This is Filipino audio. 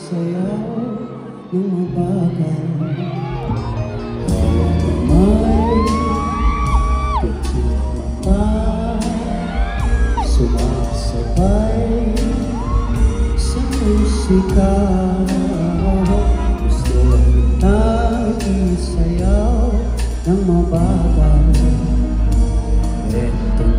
sayaw ng mabagal. May pitik mata sumasabay sa musika. Gusto kitang isayaw ng mabagal. Eto